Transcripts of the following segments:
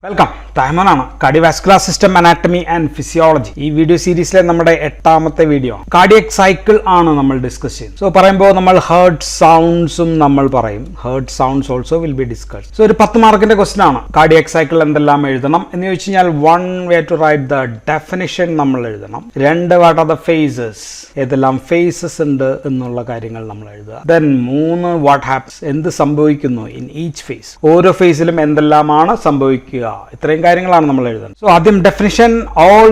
Welcome. ടൈമനാണ്. Cardiovascular system anatomy and physiology. ഈ video സീരീസിലെ നമ്മുടെ 8ാമത്തെ വീഡിയോ ആണ്. കാർഡിയക് സൈക്കിൾ ആണ് നമ്മൾ ഡിസ്കസ് ചെയ്യുന്നത്. സോ പറയുമ്പോൾ നമ്മൾ ഹേർട്ട് സൗണ്ട്സും നമ്മൾ പറയും. Heart sounds also will be discussed. So ഒരു 10 മാർക്കിന്റെ ക്വസ്റ്റൻ ആണ്. കാർഡിയക് സൈക്കിൾ എന്തെല്ലാം എഴുതണം എന്ന് ചോദിച്ചു കഴിഞ്ഞാൽ 1 way to write the definition നമ്മൾ എഴുതണം. 2 വാട്ട് ആർ ദ ഫേസസ്, ഏതെല്ലാം ഫേസസ് ഉണ്ട് എന്നുള്ള കാര്യങ്ങൾ നമ്മൾ എഴുതുക. ദെൻ 3 വാട്ട് ഹാപ്പൻസ്, എന്ത് സംഭവിക്കുന്നു ഇൻ ഈച്ച് ഫേസ്, ഓരോ ഫേസിലും എന്തെല്ലാമാണ് സംഭവിക്കുക. ഇത്രയും കാര്യങ്ങളാണ് നമ്മൾ എഴുതുന്നത്. സോ ആദ്യം ഡെഫിനിഷൻ, ഓൾ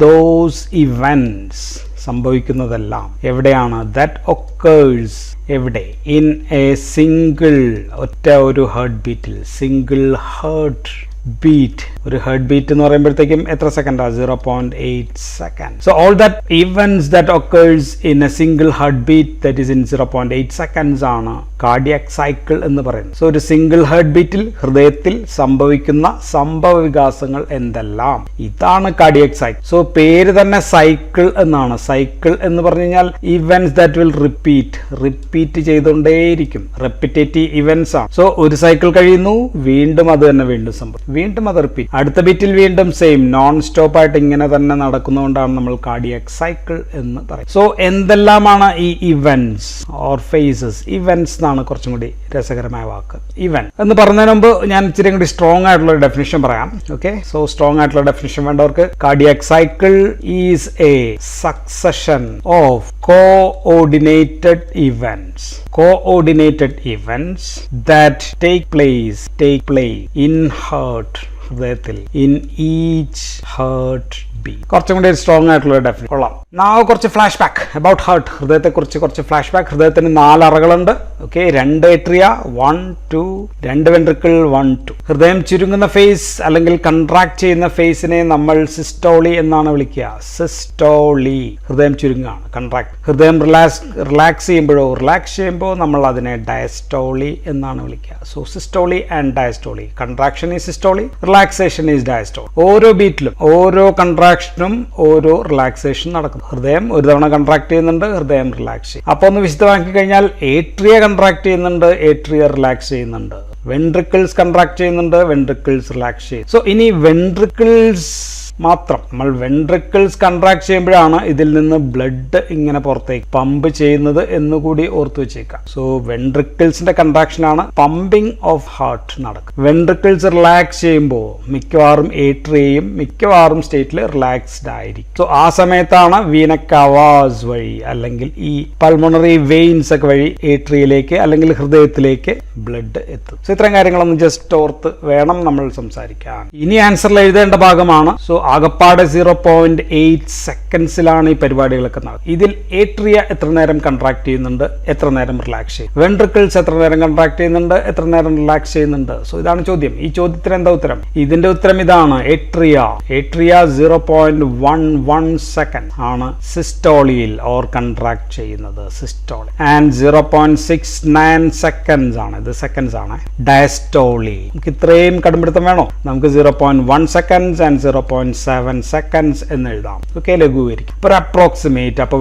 ദോസ് ഇവന്റ്സ് സംഭവിക്കുന്നതെല്ലാം എവിടെയാണ്? ദാറ്റ് ഒക്കേഴ്സ് എവിടെ? ഇൻ എ സിംഗിൾ, ഒറ്റ ഒരു ഹേർട്ട് ബീറ്റിൽ. Single heartbeat. ഒരു ഹേർട്ട് ബീറ്റ് എന്ന് പറയുമ്പോഴത്തേക്കും എത്ര സെക്കൻഡാ? 0.8 second. So all that events that occurs in a single heartbeat that is in 0.8 seconds ആണ് കാർഡിയാക് സൈക്കിൾ എന്ന് പറയുന്നത്. സോ ഒരു സിംഗിൾ ഹേർട്ട് ബീറ്റിൽ, ഹൃദയത്തിൽ സംഭവിക്കുന്ന സംഭവ വികാസങ്ങൾ എന്തെല്ലാം, ഇതാണ് കാർഡിയാക് സൈക്കിൾ. സോ പേര് തന്നെ സൈക്കിൾ എന്നാണ്. സൈക്കിൾ എന്ന് പറഞ്ഞു കഴിഞ്ഞാൽ ഇവന്റ്സ് ദാറ്റ് വിൽ റിപ്പീറ്റ് ചെയ്തുകൊണ്ടേയിരിക്കും. റെപ്പിറ്റേറ്റീവ് ഇവന്റ്സ് ആണ്. സോ ഒരു സൈക്കിൾ കഴിയുന്നു, വീണ്ടും അത് തന്നെ വീണ്ടും സംഭവിക്കും, വീണ്ടും അത് റിപ്പീറ്റ്, അടുത്ത ബീറ്റിൽ വീണ്ടും സെയിം, നോൺ സ്റ്റോപ്പ് ആയിട്ട് ഇങ്ങനെ തന്നെ നടക്കുന്നതുകൊണ്ടാണ് നമ്മൾ കാർഡിയാക് സൈക്കിൾ എന്ന് പറയും. സോ എന്തെല്ലാമാണ് ഈ ഇവന്റ്സ് ഓർ ഫേസസ്? ഇവന്റ്സ് എന്നാണ് കുറച്ചും കൂടി രസകരമായ വാക്ക്. ഇവന്റ് എന്ന് പറഞ്ഞതിന് മുമ്പ് ഞാൻ ഇച്ചിരി കൂടി സ്ട്രോങ് ആയിട്ടുള്ള ഡെഫിനിഷൻ പറയാം. ഓക്കെ, സോ സ്ട്രോങ് ആയിട്ടുള്ള ഡെഫിനിഷൻ വേണ്ടവർക്ക്, cardiac cycle is a succession of coordinated events that take place in heart, ഹൃദയത്തിൽ, in each heart beat. കുറച്ചും കൂടി സ്ട്രോങ് ആയിട്ടുള്ള ഡെഫിനിഷൻ കൊള്ളാം. കുറച്ച് ഫ്ലാഷ് ബാക്ക് അബൌട്ട് ഹാർട്ട്. ഹൃദയത്തെ കുറിച്ച് കുറച്ച് ഫ്ലാഷ് ബാക്ക്. ഹൃദയത്തിന് 4 അറകളുണ്ട്. Okay, 2 atria 1, 2, 2 ventricle 1, 2. ഹൃദയം ചുരുങ്ങുന്ന ഫേസ് അല്ലെങ്കിൽ കൺട്രാക്ട് ചെയ്യുന്ന ഫേസിനെ നമ്മൾ സിസ്റ്റോളി എന്നാണ് വിളിക്കുക. സിസ്റ്റോളി, ഹൃദയം ചുരുങ്ങുകയാണ്, കൺട്രാക്ട്. ഹൃദയം റിലാക്സ് ചെയ്യുമ്പോൾ നമ്മൾ അതിനെ ഡയസ്റ്റോളി എന്നാണ് വിളിക്കുക. So സിസ്റ്റോളി and diastole. Contraction is സിസ്റ്റോളി, relaxation is diastole. ഓരോ ബീറ്റിലും, ഓരോ കൺട്രാക്ഷനും ഓരോ റിലാക്സേഷൻ നടക്കും. ഹൃദയം ഒരു തവണ കൺട്രാക്ട് ചെയ്യുന്നുണ്ട്, ഹൃദയം റിലാക്സ് ചെയ്യും. അപ്പോൾ ഒന്ന് വിശദമാക്കി കഴിഞ്ഞാൽ, ഏട്രിയ കൺട്രാക്ട് ചെയ്യുന്നുണ്ട്, ഏട്രിയ റിലാക്സ് ചെയ്യുന്നുണ്ട്. വെൻട്രിക്കിൾസ് കൺട്രാക്ട് ചെയ്യുന്നുണ്ട്, വെൻട്രിക്കിൾസ് റിലാക്സ് ചെയ്യും. സോ ഇനി വെൻട്രിക്കിൾസ് മാത്രം, നമ്മൾ വെൻട്രിക്കിൾസ് കൺട്രാക്ട് ചെയ്യുമ്പോഴാണ് ഇതിൽ നിന്ന് ബ്ലഡ് ഇങ്ങനെ പുറത്തേക്ക് പമ്പ് ചെയ്യുന്നത് എന്നുകൂടി ഓർത്തു വെച്ചേക്കാം. സോ വെൻട്രിക്കിൾസിന്റെ കൺട്രാക്ഷൻ ആണ് പമ്പിങ് ഓഫ് ഹാർട്ട് നടക്കുക. വെൻട്രിക്കിൾസ് റിലാക്സ് ചെയ്യുമ്പോൾ മിക്കവാറും ഏട്രിയയും മിക്കവാറും സ്റ്റേറ്റിൽ റിലാക്സ്ഡ് ആയിരിക്കും. സോ ആ സമയത്താണ് വീന കവാസ് വഴി അല്ലെങ്കിൽ ഈ പൾമോണറി വെയിൻസ് ഒക്കെ വഴി ഏട്രിയയിലേക്ക് അല്ലെങ്കിൽ ഹൃദയത്തിലേക്ക് ബ്ലഡ് എത്തും. സോ ഇത്രയും കാര്യങ്ങളൊന്നും ജസ്റ്റ് ഓർത്ത് വേണം നമ്മൾ സംസാരിക്കാൻ. ഇനി ആൻസറിൽ എഴുതേണ്ട ഭാഗമാണ്. സോ ആകപ്പാടെ 0.8 സെക്കൻഡ്സിലാണ് ഈ പരിപാടികളൊക്കെ നടക്കുന്നത്. ഇതിൽ ഏട്രിയ എത്ര നേരം കൺട്രാക്ട് ചെയ്യുന്നുണ്ട്, എത്ര നേരം റിലാക്സ് ചെയ്യും. വെൻട്രിക്കിൾസ് എത്ര നേരം കൺട്രാക്ട് ചെയ്യുന്നുണ്ട്, എത്ര നേരം റിലാക്സ് ചെയ്യുന്നുണ്ട്. സോ ഇതാണ് ചോദ്യം. ഈ ചോദ്യത്തിന് എന്താ ഉത്തരം? ഇതിന്റെ ഉത്തരം ഇതാണ്. ഏട്രിയ 0.11 സെക്കൻഡ് ആണ് സിസ്റ്റോളിയിൽ ഓർ കൺട്രാക്ട് ചെയ്യുന്നത്, സിസ്റ്റോളി. ആൻഡ് 0.69 സെക്കൻഡ്സ് ആണ്, ഇത് സെക്കൻഡ്സ് ആണ്, ഡയസ്റ്റോളി. നമുക്ക് ഇത്രയും കടുംപിടുത്തം വേണോ? നമുക്ക് 0.1 സെക്കൻഡ്സ് ആൻഡ് 0.7 സെക്കൻഡ്സ് എന്ന് എഴുതാം. ഓക്കെ, ലഘൂകരിക്കും. ഒരു അപ്രോക്സിമേറ്റ്. അപ്പൊ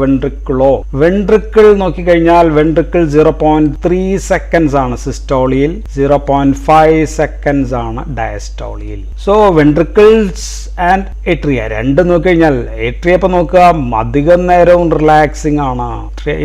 വെൻട്രിക്കിൾ നോക്കിക്കഴിഞ്ഞാൽ വെൻട്രിക്കിൾ 0.3 സെക്കൻഡ്സ് ആണ് സിസ്റ്റോളിയിൽ, 0.5 സെക്കൻഡ്സ് ആണ് ഡയസ്റ്റോളിയിൽ. സോ വെൻട്രിക്കിൾസ് ആൻഡ് ഏട്രിയ രണ്ടും നോക്കിക്കഴിഞ്ഞാൽ, ഏട്രിയ ഇപ്പൊ നോക്കുക അധികം നേരവും റിലാക്സിംഗ് ആണ്,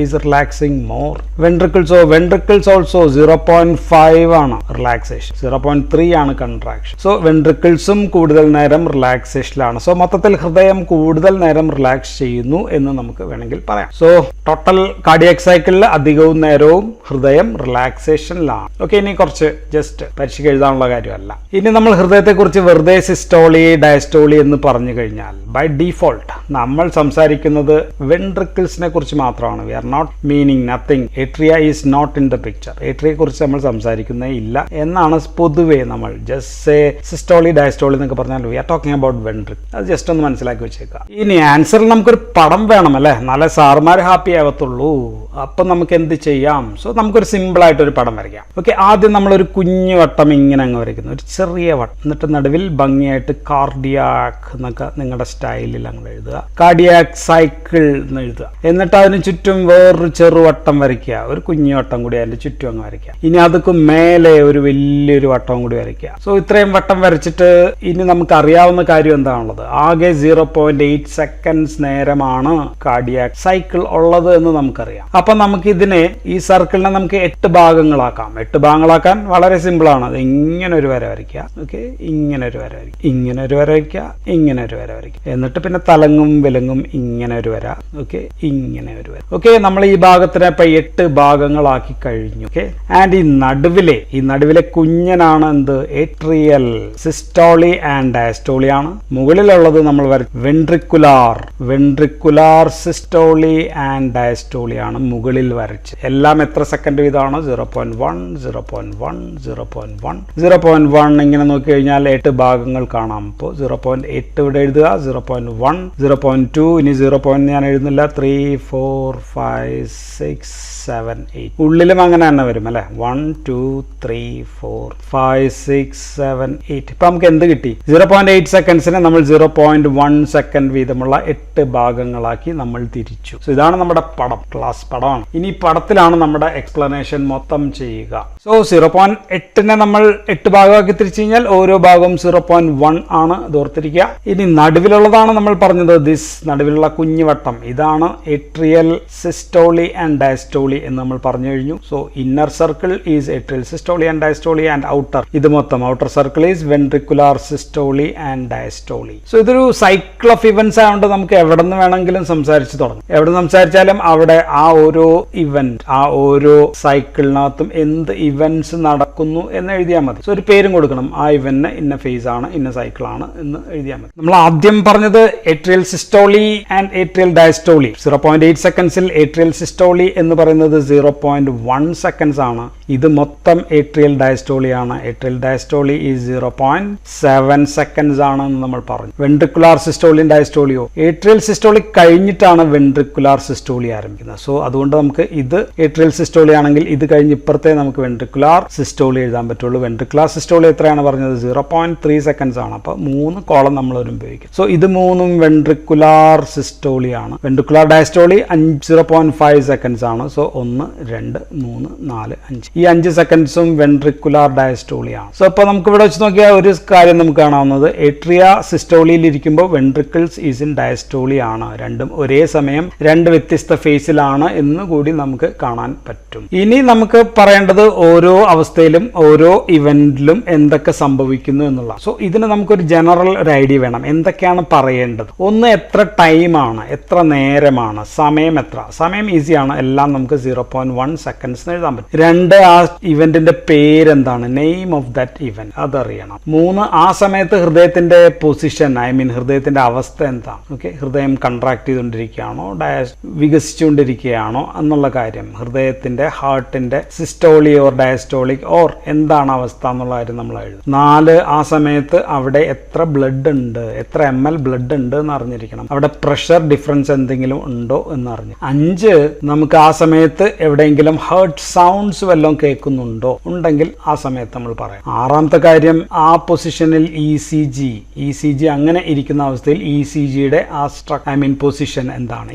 is relaxing more. Ventricles also 0.5 ആണ് റിലാക്സേഷൻ, 0.3 ആണ് കൺട്രാക്ഷൻ. സോ വെൻട്രിക്കിൾസും കൂടുതൽ നേരം റിലാക്സേഷനിലാണ്. സോ മൊത്തത്തിൽ ഹൃദയം കൂടുതൽ നേരം റിലാക്സ് ചെയ്യുന്നു എന്ന് നമുക്ക് വേണമെങ്കിൽ പറയാം. സോ ടോട്ടൽ കാർഡിയാക് സൈക്കിളിൽ അധികവും നേരവും ഹൃദയം റിലാക്സേഷനിലാണ്. ഓക്കെ, ഇനി കുറച്ച് ജസ്റ്റ് പരീക്ഷയ്ക്ക് എഴുതാനുള്ള കാര്യമല്ല. ഇനി നമ്മൾ ഹൃദയത്തെ കുറിച്ച് വെറുതെ സിസ്റ്റോളി ഡയസ്റ്റോളി എന്ന് പറഞ്ഞു കഴിഞ്ഞാൽ ബൈ ഡീഫോൾട്ട് നമ്മൾ സംസാരിക്കുന്നത് വെൻട്രിക്കിൾസിനെ കുറിച്ച് മാത്രമാണ്. We are not meaning nothing. Atria is not in the picture. ഏട്രിയെ കുറിച്ച് നമ്മൾ സംസാരിക്കുന്നേ ഇല്ല എന്നാണ് പൊതുവേ നമ്മൾ ജസ്റ്റ് സിസ്റ്റോളി ഡയസ്റ്റോളി എന്നൊക്കെ പറഞ്ഞാൽ we are talking about ventricle. അത് ജസ്റ്റ് ഒന്ന് മനസ്സിലാക്കി വെച്ചേക്കാം. ഇനി ആൻസറിൽ നമുക്കൊരു പടം വേണം അല്ലേ, നല്ല സാറുമാർ ഹാപ്പി ആവത്തുള്ളൂ. അപ്പം നമുക്ക് എന്ത് ചെയ്യാം? സോ നമുക്കൊരു സിമ്പിളായിട്ടൊരു പടം വരയ്ക്കാം. ഓക്കെ, ആദ്യം നമ്മളൊരു കുഞ്ഞു വട്ടം ഇങ്ങനെ അങ്ങ് വരയ്ക്കുന്നു, ഒരു ചെറിയ വട്ടം. എന്നിട്ട് നടുവിൽ ഭംഗിയായിട്ട് കാർഡിയാക് എന്നൊക്കെ നിങ്ങളുടെ സ്റ്റൈലിൽ അങ്ങ് എഴുതുക. കാർഡിയാക് സൈക്കിൾ എന്ന് എഴുതുക. എന്നിട്ട് അതിന് ചുറ്റും വേറൊരു ചെറുവട്ടം വരയ്ക്കുക, ഒരു കുഞ്ഞു വട്ടം കൂടി അതിൻ്റെ ചുറ്റും അങ്ങ് വരയ്ക്കുക. ഇനി അതൊക്കെ മേലെ ഒരു വലിയൊരു വട്ടം കൂടി വരയ്ക്കുക. സോ ഇത്രയും വട്ടം വരച്ചിട്ട് ഇനി നമുക്ക് അറിയാവുന്ന കാര്യം എന്താണുള്ളത്? ആകെ 0.8 സെക്കൻഡ്സ് നേരമാണ് കാർഡിയാക് സൈക്കിൾ ഉള്ളത് എന്ന് നമുക്കറിയാം. അപ്പൊ നമുക്ക് ഇതിനെ, ഈ സർക്കിളിനെ നമുക്ക് 8 ഭാഗങ്ങളാക്കാം. 8 ഭാഗങ്ങളാക്കാൻ വളരെ സിമ്പിൾ ആണ്. അത് ഇങ്ങനെ ഒരു വര വരയ്ക്കുക. ഓക്കെ, ഇങ്ങനെ ഒരു വര വരയ്ക്കുക, ഇങ്ങനെ ഒരു വര വരയ്ക്കുക, ഇങ്ങനെ ഒരു വര വരയ്ക്കുക. എന്നിട്ട് പിന്നെ തലങ്ങും വിലങ്ങും ഇങ്ങനെ ഒരു വര. ഓക്കെ, ഇങ്ങനെ ഒരു വര. ഓക്കെ, നമ്മൾ ഈ ഭാഗത്തിനെ ഇപ്പൊ 8 ഭാഗങ്ങളാക്കി കഴിഞ്ഞു. ഓക്കെ, ആൻഡ് ഈ നടുവിലെ കുഞ്ഞനാണ് എന്ത്? ഏട്രിയൽ സിസ്റ്റോളി ആൻഡ് ഡയസ്റ്റോളി ആണ്. മുകളിലുള്ളത് നമ്മൾ വെൻട്രിക്കുലാർ സിസ്റ്റോളി ആൻഡ് ഡയസ്റ്റോളി ആണ് മുകളിൽ വരച്ച്. എല്ലാം എത്ര സെക്കൻഡ് വീതമാണ്? 0.1 0.1 0.1 0.1 ഇങ്ങനെ നോക്കി കഴിഞ്ഞാൽ 8 ഭാഗങ്ങൾ കാണാം. ഇപ്പോൾ 0.8 ഇവിടെ എഴുതുക, 0.1 0.2, ഇനി 0. ഞാൻ എഴുതുന്നില്ല, 3 4 5 6 7 8. ഉള്ളിലും അങ്ങനെ തന്നെ വരും അല്ലെ? 1 2 3 4 5 6 7 8. ഇപ്പൊ നമുക്ക് എന്ത് കിട്ടി? 0.8 സെക്കൻഡ്സിനെ നമ്മൾ 0.1 സെക്കൻഡ് വീതമുള്ള 8 ഭാഗങ്ങളാക്കി നമ്മൾ തിരിച്ചു. സോ ഇതാണ് നമ്മുടെ പടം, ക്ലാസ് പടമാണ്. ഇനി പടത്തിലാണ് നമ്മുടെ എക്സ്പ്ലനേഷൻ മൊത്തം ചെയ്യുക. സോ 0.8നെ നമ്മൾ 8 ഭാഗമാക്കി തിരിച്ചു കഴിഞ്ഞാൽ ഓരോ ഭാഗവും 0.1 ആണ്. ഇത് ഓർത്തിരിക്കുക. ഇനി നടുവിലുള്ളതാണ് നമ്മൾ പറഞ്ഞത്. നടുവിലുള്ള കുഞ്ഞുവട്ടം, ഇതാണ് ഏട്രിയൽ സിസ്റ്റോളി ആൻഡ് ഡയസ്റ്റോളി എന്ന് നമ്മൾ പറഞ്ഞു കഴിഞ്ഞു. So inner circle is atrial systole and diastole and outer, ഇത് മൊത്തം outer circle is ventricular സിസ്റ്റോളി and diastole. So ഇതൊരു സൈക്കിൾ ഓഫ് ഇവന്റ്സ് ആയതുകൊണ്ട് നമുക്ക് എവിടെ നിന്ന് വേണമെങ്കിലും സംസാരിച്ച് തുടങ്ങും. എവിടെ സംസാരിച്ചാലും അവിടെ ആ ഓരോ ഇവന്റ്, ആ ഓരോ സൈക്കിളിനകത്തും എന്ത് ഇവന്റ്സ് നടക്കുന്നു എന്ന് എഴുതിയാൽ മതി. സോ ഒരു പേരും കൊടുക്കണം. ആ ഇവന്റിന് ഇന്ന ഫേസ് ആണ്, ഇന്ന സൈക്കിൾ ആണ് എന്ന് എഴുതിയാൽ മതി. നമ്മൾ ആദ്യം പറഞ്ഞത് atrial systole and atrial diastole. 0.8 സെക്കൻഡ്സിൽ ഏട്രിയൽ സിസ്റ്റോളി എന്ന് പറയുന്നത് 0.1 സെക്കൻഡ്സ് ആണ്. ഇത് മൊത്തം ഏട്രിയൽ ഡയസ്റ്റോളി ആണ്. ഏട്രിയൽ ഡയസ്റ്റോളി ഈസ് 0.7 സെക്കൻഡ്സ് ആണ് എന്ന് നമ്മൾ പറഞ്ഞു. വെൻട്രിക്കുലാർ സിസ്റ്റോളിയും ഡയസ്റ്റോളിയോ, ഏട്രിയൽ സിസ്റ്റോളി കഴിഞ്ഞിട്ടാണ് വെൻട്രിക്കുലാർ സിസ്റ്റോളി ആരംഭിക്കുന്നത്. സോ അതുകൊണ്ട് നമുക്ക് ഇത് ഏട്രിയൽ സിസ്റ്റോളി ആണെങ്കിൽ ഇത് കഴിഞ്ഞ് ഇപ്പുറത്തെ നമുക്ക് വെൻട്രിക്കുലാർ സിസ്റ്റോളി എഴുതാൻ പറ്റുള്ളൂ. വെൻട്രിക്കുലാർ സിസ്റ്റോളി എത്രയാണ് പറഞ്ഞത്? 0.3 സെക്കൻഡ്സ് ആണ്. അപ്പോൾ 3 കോളം നമ്മൾ ഉപയോഗിക്കും. സോ ഇത് 3ഉം വെൻട്രിക്കുലാർ സിസ്റ്റോളി ആണ്. വെൻട്രിക്കുലാർ ഡയസ്റ്റോളി 0.5 സെക്കൻഡ്സ് ആണ്. സോ 1 2 3 4 5, ഈ 5 സെക്കൻഡ്സും വെൻട്രിക്കുലാർ ഡയസ്റ്റോളി ആണ്. സോ അപ്പോൾ നമുക്ക് ഇവിടെ വെച്ച് നോക്കിയാൽ ഒരു കാര്യം നമുക്ക് കാണാവുന്നത്, ഏട്രിയ സിസ്റ്റോളിയിൽ ഇരിക്കുമ്പോൾ വെൻട്രിക്കിൾസ് ഈസ് ഇൻ ഡയസ്റ്റോളി ആണ്. രണ്ടും ഒരേ സമയം 2 വ്യത്യസ്ത ഫേസിലാണ് എന്ന് കൂടി നമുക്ക് കാണാൻ പറ്റും. ഇനി നമുക്ക് പറയേണ്ടത് ഓരോ അവസ്ഥയിലും ഓരോ ഇവന്റിലും എന്തൊക്കെ സംഭവിക്കുന്നു എന്നുള്ള. സോ ഇതിന് നമുക്കൊരു ജനറൽ ഒരു ഐഡിയ വേണം. എന്തൊക്കെയാണ് പറയേണ്ടത്? ഒന്ന്, എത്ര ടൈമാണ്, എത്ര നേരമാണ്, സമയം എത്ര. സമയം ഈസിയാണ്, എല്ലാം നമുക്ക് 0.1 സെക്കൻഡ്സ് എഴുതാൻ പറ്റും. 2, ആ ഇവന്റിന്റെ പേരെന്താണ്, നെയിം ഓഫ് ദാറ്റ് ഇവന്റ്, അതറിയണം. 3, ആ സമയത്ത് ഹൃദയത്തിന്റെ പൊസിഷൻ, ഹൃദയത്തിന്റെ അവസ്ഥ എന്താണ്. ഓക്കെ, ഹൃദയം കൺട്രാക്ട് ചെയ്തുകൊണ്ടിരിക്കുകയാണോ, വികസിച്ചുകൊണ്ടിരിക്കുകയാണോ എന്നുള്ള കാര്യം, ഹൃദയത്തിന്റെ ഹാർട്ടിന്റെ സിസ്റ്റോളി ഓർ ഡയസ്റ്റോളിക് ഓർ എന്താണ് അവസ്ഥ എന്നുള്ള കാര്യം നമ്മൾ എഴുതും. 4, ആ സമയത്ത് അവിടെ എത്ര ബ്ലഡ് ഉണ്ട്, എത്ര ml ബ്ലഡ് ഉണ്ട് എന്ന് അറിഞ്ഞിരിക്കണം. അവിടെ പ്രഷർ ഡിഫറൻസ് എന്തെങ്കിലും ഉണ്ടോ എന്ന് അറിഞ്ഞു. 5, നമുക്ക് ആ സമയത്ത് എവിടെയെങ്കിലും ഹേർട്ട് സൗണ്ട്സ് വല്ലതും കേൾക്കുന്നുണ്ടോ, ഉണ്ടെങ്കിൽ ആ സമയത്ത് നമ്മൾ പറയാം. 6ാമത്തെ കാര്യം, ആ പൊസിഷനിൽ ഇ സി ജി അങ്ങനെ ഇരിക്കുന്ന അവസ്ഥയിൽ ECGയുടെ ആ പൊസിഷൻ എന്താണ്,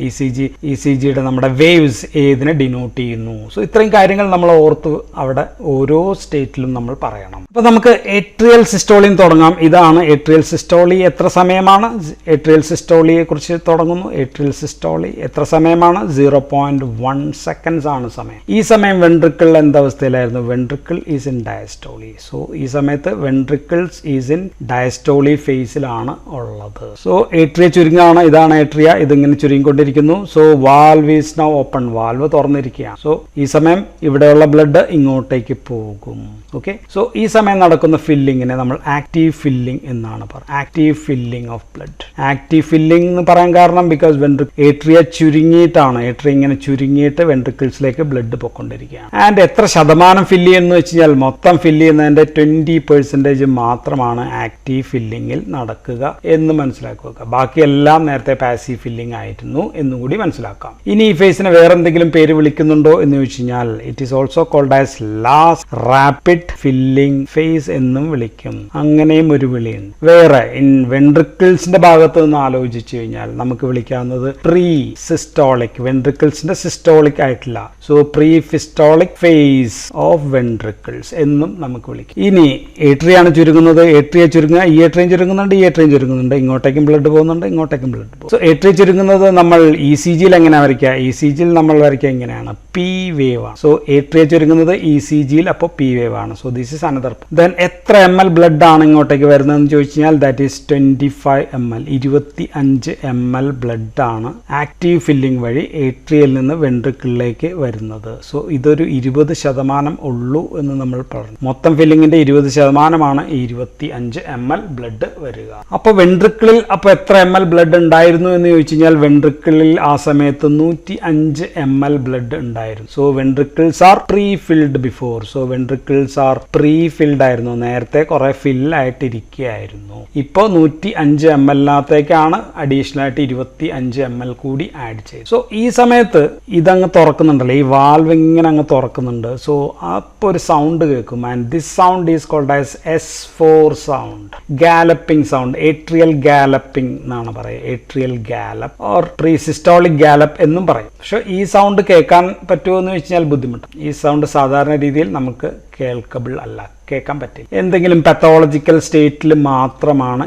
ECGയുടെ നമ്മുടെ വേവ്സ് ഏതിനെ ഡിനോട്ട് ചെയ്യുന്നു. സോ ഇത്രയും കാര്യങ്ങൾ നമ്മൾ ഓർത്ത് അവിടെ ഓരോ സ്റ്റേറ്റിലും നമ്മൾ പറയണം. അപ്പൊ നമുക്ക് ഏട്രിയൽ സിസ്റ്റോളിയിൽ തുടങ്ങാം. ഇതാണ് ഏട്രിയൽ സിസ്റ്റോളി. എത്ര സമയമാണ്? ഏട്രിയൽ സിസ്റ്റോളിയെ കുറിച്ച് തുടങ്ങുന്നു. ഏട്രിയൽ സിസ്റ്റോളി എത്ര സമയമാണ്? 0.1 സെക്കൻഡ്സ് ആണ് സമയം. ഈ സമയം വെൻട്രിക്കിൾ എന്തവസ്ഥയിലായിരുന്നു? Ventricle is in diastole. So ഈ സമയത്ത് വെൻട്രിക്കിൾസ് ഈസ് ഇൻ ഡയസ്റ്റോളി ഫേസിലാണ് ഉള്ളത്. സോ ഏട്രിയ ചുരുങ്ങാണ്. ഇതാണ് ഏട്രിയ. ഇതിങ്ങനെ ചുരുങ്ങിക്കൊണ്ടിരിക്കുന്നു. So valve is now open. Valve തുറന്നിരിക്കുകയാണ്. സോ ഈ സമയം ഇവിടെയുള്ള ബ്ലഡ് ഇങ്ങോട്ടേക്ക് പോകും. ഓക്കെ, സോ ഈ സമയം നടക്കുന്ന ഫില്ലിങ്ങിനെ നമ്മൾ ആക്റ്റീവ് ഫില്ലിംഗ് എന്നാണ് പറയുന്നത്. Active filling of blood. Active filling എന്ന് പറയാൻ കാരണം ബിക്കോസ് ഏട്രിയ ചുരുങ്ങിയിട്ടാണ്. ഏട്രിയ ഇങ്ങനെ ചുരുങ്ങിയിട്ട് വെൻട്രിക്കിൾസിലേക്ക് ബ്ലഡ് പൊക്കൊണ്ടിരിക്കുകയാണ്. ആൻഡ് എത്ര ശതമാനം ഫില്ല് ചെയ്യുന്നു വെച്ച് കഴിഞ്ഞാൽ മൊത്തം ഫില്ല് ചെയ്യുന്നതിൻ്റെ 20% മാത്രമാണ് ആക്റ്റീവ് ഫില്ലിങ്ങിൽ നടക്കുക എന്ന് മനസ്സിലാക്കുക. ബാക്കിയെല്ലാം നേരത്തെ പാസീവ് ഫില്ലിംഗ് ആയിരുന്നു എന്നുകൂടി മനസ്സിലാക്കാം. ഇനി ഈ ഫേസിനെ വേറെ എന്തെങ്കിലും പേര് വിളിക്കുന്നുണ്ടോ എന്ന് ചോദിച്ചു കഴിഞ്ഞാൽ it is also called as last rapid filling phase എന്നും വിളിക്കും. അങ്ങനെയും ഒരു വിളിയുണ്ട്. വേറെ വെൻട്രിക്കിൾസിന്റെ ഭാഗത്ത് നിന്ന് ആലോചിച്ചു കഴിഞ്ഞാൽ നമുക്ക് വിളിക്കാവുന്നത് പ്രീ സിസ്റ്റോളിക്, വെൻട്രിക്കിൾസിന്റെ സിസ്റ്റോളിക് ആയിട്ടില്ല. So pre systolic phase of ventricles എന്നും നമുക്ക് വിളിക്കും. ഇനി ഏട്രിയാണ് ചുരുങ്ങുന്നത്. ഏട്രിയെ ചുരുങ്ങുക, ഈ ഏട്രിയും ചുരുങ്ങുന്നുണ്ട്, ഈ ഏട്രിയും ചുരുങ്ങുന്നുണ്ട്. ഇങ്ങോട്ടേക്കും ബ്ലഡ് പോകുന്നുണ്ട്, ഇങ്ങോട്ടേക്കും ബ്ലഡ് പോകും. സോ ഏട്രിയ ചുരുങ്ങുന്നത് നമ്മൾ ECGയിൽ എങ്ങനെ വരയ്ക്കുക? ECGയിൽ നമ്മൾ വരയ്ക്കുക എങ്ങനെയാണ്? P വേവ് ആണ്. സോ ഏട്രിയ ചുരുങ്ങുന്നത് ECGയിൽ, അപ്പോൾ P വേവ് ആണ്. So this is another. Then എത്ര ml ബ്ലഡ് ആണ് ഇങ്ങോട്ടേക്ക് വരുന്നതെന്ന് ചോദിച്ചു കഴിഞ്ഞാൽ that is 25 ml. 25 ml blood ആണ് ആക്റ്റീവ് ഫില്ലിംഗ് വഴി ഏട്രിയയിൽ നിന്ന് വെൻട്രിക്കിളിലേക്ക് വരുന്നത്. സോ ഇതൊരു 20% ഉള്ളൂ എന്ന് നമ്മൾ പറഞ്ഞു. മൊത്തം ഫില്ലിങ്ങിന്റെ 20%മാണ് ഈ 25 ml ബ്ലഡ് വരിക. അപ്പോൾ വെൻട്രിക്കിളിൽ എത്ര ml ബ്ലഡ് ഉണ്ടായിരുന്നു എന്ന് ചോദിച്ചു കഴിഞ്ഞാൽ വെൻട്രിക്കിളിൽ ആ സമയത്ത് 105 ml ബ്ലഡ് ഉണ്ടായിരുന്നു. So ventricles are pre filled before. So ventricles are pre filled ആയിരുന്നു, നേരത്തെ കുറെ ഫിൽ ആയിട്ട് ഇരിക്കുകയായിരുന്നു. ഇപ്പോൾ 105 ml-നകത്തേക്കാണ് അഡീഷണൽ ആയിട്ട് 25 ml കൂടി ആഡ് ചെയ്തു. സോ ഈ സമയത്ത് ഇതങ്ങ് തുറക്കുന്നുണ്ടല്ലോ, ഈ വാൽവ് ഇങ്ങനെ അങ്ങ് തുറക്കുന്നുണ്ട്. സോ അപ്പോൾ ഒരു സൗണ്ട് കേൾക്കും. And this sound is called as S4 sound, galloping sound. Atrial galloping എന്നാണ് പറയുക. Atrial gallop or pre systolic gallop എന്നും പറയും. പക്ഷെ ഈ സൗണ്ട് കേൾക്കാൻ പറ്റുമോ എന്ന് വെച്ച് കഴിഞ്ഞാൽ ബുദ്ധിമുട്ടാണ്. ഈ സൗണ്ട് സാധാരണ രീതിയിൽ നമുക്ക് കേൾക്കബിൾ അല്ല, കേൾക്കാൻ പറ്റില്ല. എന്തെങ്കിലും പത്തോളജിക്കൽ സ്റ്റേറ്റിൽ മാത്രമാണ്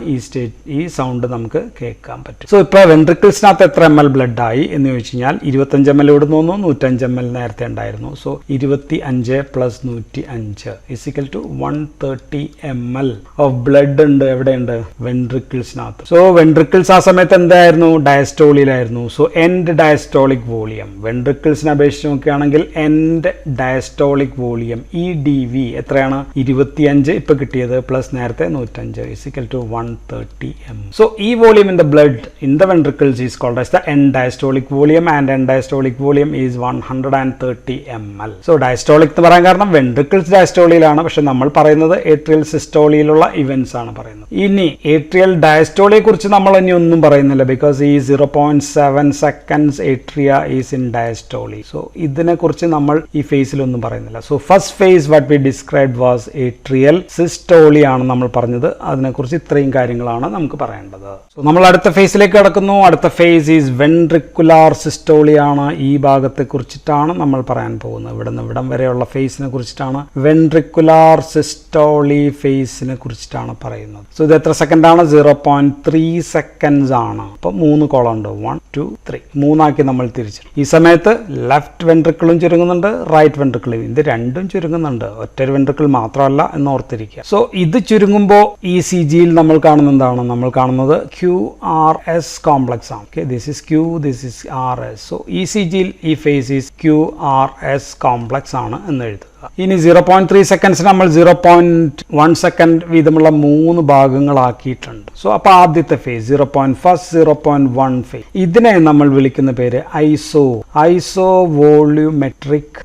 ഈ സൗണ്ട് നമുക്ക് കേൾക്കാൻ പറ്റും. സോ ഇപ്പോൾ വെൻട്രിക്കിൾസിനകത്ത് എത്ര ml ബ്ലഡ് ആയി എന്ന് ചോദിച്ചു കഴിഞ്ഞാൽ 25 ml ഇവിടെ നിന്ന് 105 ml നേരത്തെ ഉണ്ടായിരുന്നു. So 25 plus 105 equal to 130 ml of blood ഉണ്ട്. എവിടെയുണ്ട്? വെൻട്രിക്കിൾസിനകത്ത്. സോ വെൻട്രിക്കിൾസ് ആ സമയത്ത് എന്തായിരുന്നു? ഡയസ്റ്റോളിയിലായിരുന്നു. സോ എൻഡ് ഡയസ്റ്റോളിക് വോളിയം വെൻട്രിക്കിൾസിനെ അപേക്ഷിച്ച് നോക്കുകയാണെങ്കിൽ എൻഡ് ഡയസ്റ്റോളിക് വോളിയം EDV എത്രയാണ്? 25 ഇപ്പൊ കിട്ടിയത് പ്ലസ് നേരത്തെ 105 ഈക്വൽ ടു 130 ml. സോ ഈ volume in the blood in the ventricles is called as the end diastolic volume and end diastolic volume is 130 ml. So diastolic എന്ന് പറയാൻ കാരണം ventricles ഡയസ്റ്റോളിയിലാണ്, പക്ഷെ നമ്മൾ പറയുന്നത് ഏട്രിയൽ സിസ്റ്റോളിയിലുള്ള ഇവന്റ്സ് ആണ് പറയുന്നത്. ഇനി ഏട്രിയൽ ഡയസ്റ്റോളിയെ കുറിച്ച് നമ്മൾ ഇനി ഒന്നും പറയുന്നില്ല, ബിക്കോസ് ഈ 0.7 seconds atria is in diastole. So ഇതിനെ കുറിച്ച് നമ്മൾ ഈ ഫേസിലൊന്നും പറയുന്നില്ല. So first phase what we described was atrial സിസ്റ്റോളി ആണ് നമ്മൾ പറഞ്ഞത്. അതിനെക്കുറിച്ച് ഇത്രയും കാര്യങ്ങളാണ് നമുക്ക് പറയേണ്ടത്. സോ നമ്മൾ അടുത്ത ഫേസിലേക്ക് കടക്കുന്നു. അടുത്ത ഫേസ് ഈസ് വെൻട്രിക്കുലാർ സിസ്റ്റോളി ആണ്. ഈ ഭാഗത്തെ കുറിച്ചിട്ടാണ് നമ്മൾ പറയാൻ പോകുന്നത്. ഇവിടെ നിന്ന് ഇവിടം വരെയുള്ള ഫേസിനെ കുറിച്ചിട്ടാണ്, വെൻട്രിക്കുലാർ സിസ്റ്റോളി ഫേസിനെ കുറിച്ചിട്ടാണ് പറയുന്നത്. സോ ഇത് എത്ര സെക്കൻഡ് ആണ്? 0.3 seconds ആണ്. അപ്പൊ 3 കോളം ഉണ്ട്. 1 2 3 മൂന്നാക്കി നമ്മൾ തിരിച്ചു. ഈ സമയത്ത് ലെഫ്റ്റ് വെൻട്രിക്കിളും ചുരുങ്ങുന്നുണ്ട്, റൈറ്റ് വെൻട്രിക്കിളും. ഇത് രണ്ടും ചുരുങ്ങുന്നുണ്ട്, ഒറ്റ വെൻട്രിക്കിൾ മാത്രമല്ല എന്ന് ഓർത്തിരിക്കുക. സോ ഇത് ചുരുങ്ങുമ്പോൾ ECGയിൽ നമ്മൾ കാണുന്ന എന്താണ്? നമ്മൾ കാണുന്നത് QRS കോംപ്ലക്സ് ആണ്. Okay, this is Q, this is RS. So ECGയിൽ ഈ ഫേസ് ഈസ് QRS കോംപ്ലക്സ് ആണ് എന്ന് എഴുതുക. ഇനി 0.3 seconds നമ്മൾ 0.1 second വീതമുള്ള 3 ഭാഗങ്ങളാക്കിയിട്ടുണ്ട്. സോ അപ്പോൾ ആദ്യത്തെ ഫേസ് 0.1 ഫേസ്, ഇതിനെ നമ്മൾ വിളിക്കുന്ന പേര് ഐസോവോളിമെട്രിക്